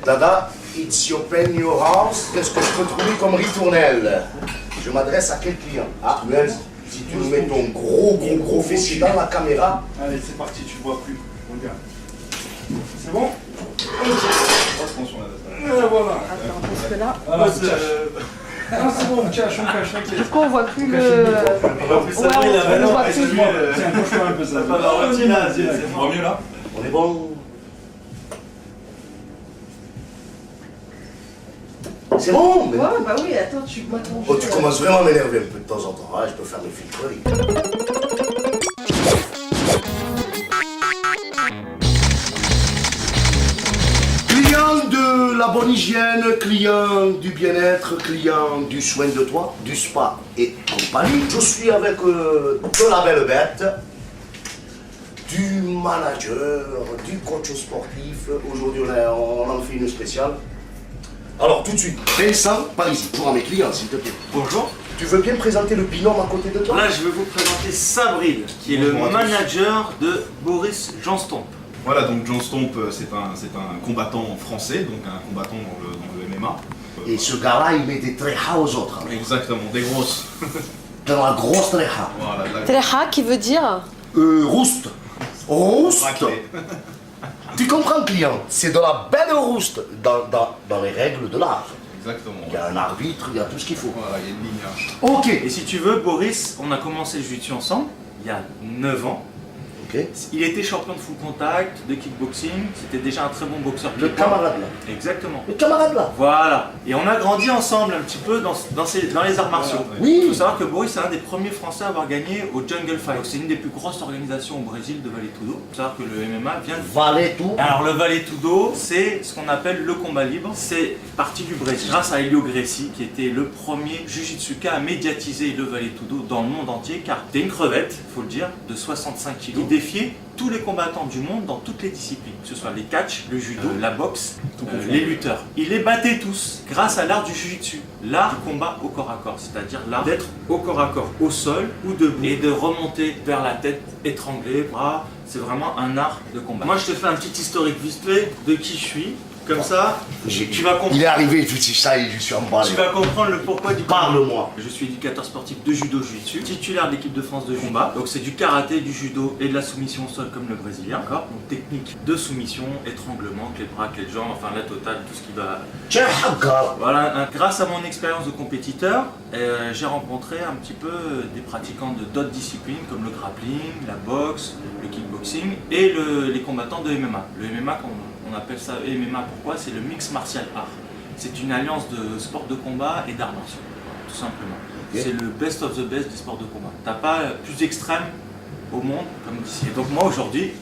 Dada, it's your pen, your house. Qu'est-ce que je peux trouver comme ritournelle? Je m'adresse à quel client? Ah, Luez, si tu nous mets ton gros fessier dans la caméra. Allez, c'est parti, tu vois plus. Regarde. C'est bon? Attention là. Voilà. Attends, parce que là... Ah, c'est bon, cache, on cache, t'inquiète. Du coup, on voit plus le... On voit plus ça, Ouais, on voit plus. Tiens, couche-toi un peu ça. On voit mieux là? On est bon? C'est bon, mais... Ouais, bah oui, attends, tu vois ton Oh, jeu. tu commences vraiment à m'énerver un peu de temps en temps. Ah, je peux faire mes filtres. Client de la bonne hygiène, client du bien-être, client du soin de toi, du spa et compagnie. Je suis avec de la belle bête, du manager, du coach sportif. Aujourd'hui, on en fait une spéciale. Alors, tout de suite, Vincent, par ici, pour mes clients, s'il te plaît. Bonjour. Tu veux bien présenter le binôme à côté de toi? Là, je vais vous présenter Sabril, qui est le Bonjour à tous. manager de Boris Johnston. Voilà, donc John Stomp, c'est un combattant français, donc un combattant dans le MMA. Et ce gars-là, il met des tréhas aux autres. Hein. Exactement, des grosses. Dans la grosse tréha. Voilà, de la Treha qui veut dire... Rouste. Rouste. raclée. Tu comprends, client? C'est de la belle rouste dans les règles de l'art. Exactement. Il y a un arbitre, il y a tout ce qu'il faut. Voilà, il y a une ligne. Ok. Et si tu veux, Boris, on a commencé le jiu-jitsu ensemble, il y a 9 ans. Ok. Il était champion de full contact, de kickboxing, c'était déjà un très bon boxeur. Le pied-point. camarade là. Exactement. Le camarade là. Voilà. Et on a grandi ensemble un petit peu dans les arts martiaux. Ouais. Oui. Il faut savoir que Boris est un des premiers Français à avoir gagné au Jungle Fight. C'est une des plus grosses organisations au Brésil de Vale Tudo. Il faut savoir que le MMA vient de... Valait tout. Alors le Vale Tudo, c'est ce qu'on appelle le combat libre. C'est parti du Brésil. Grâce à Helio Gracie, qui était le premier jujitsuka à médiatiser le Vale Tudo dans le monde entier, car c'était une crevette, faut le dire, de 65 kg. Il défiait tous les combattants du monde dans toutes les disciplines, que ce soit les catchs, le judo, la boxe, les lutteurs. Il les battait tous grâce à l'art du jujitsu, l'art du combat au corps à corps, c'est-à-dire l'art d'être au corps à corps, au sol ou debout, et de remonter vers la tête, étrangler, bras. C'est vraiment un art de combat. Moi, je te fais un petit historique vite fait de qui je suis. Comme ça, tu vas comprendre. Il est arrivé, tout ça, je suis emballé. Tu vas comprendre le pourquoi du combat. Parle-moi. Je suis éducateur sportif de judo jiu-jitsu, titulaire de l'équipe de France de combat. Donc c'est du karaté, du judo et de la soumission au sol comme le brésilien. D'accord. Donc technique de soumission, étranglement, clé de bras, clé de jambe, enfin la totale, tout ce qui va. Tiens, regarde. Voilà, grâce à mon expérience de compétiteur, j'ai rencontré un petit peu des pratiquants de d'autres disciplines comme le grappling, la boxe, le kickboxing et les combattants de MMA. Le MMA, on appelle ça MMA, pourquoi? C'est le mix martial art. C'est une alliance de sport de combat et d'arts martiaux, tout simplement. Ok. C'est le best of the best des sports de combat. T'as pas plus extrême au monde comme d'ici. Et donc moi aujourd'hui,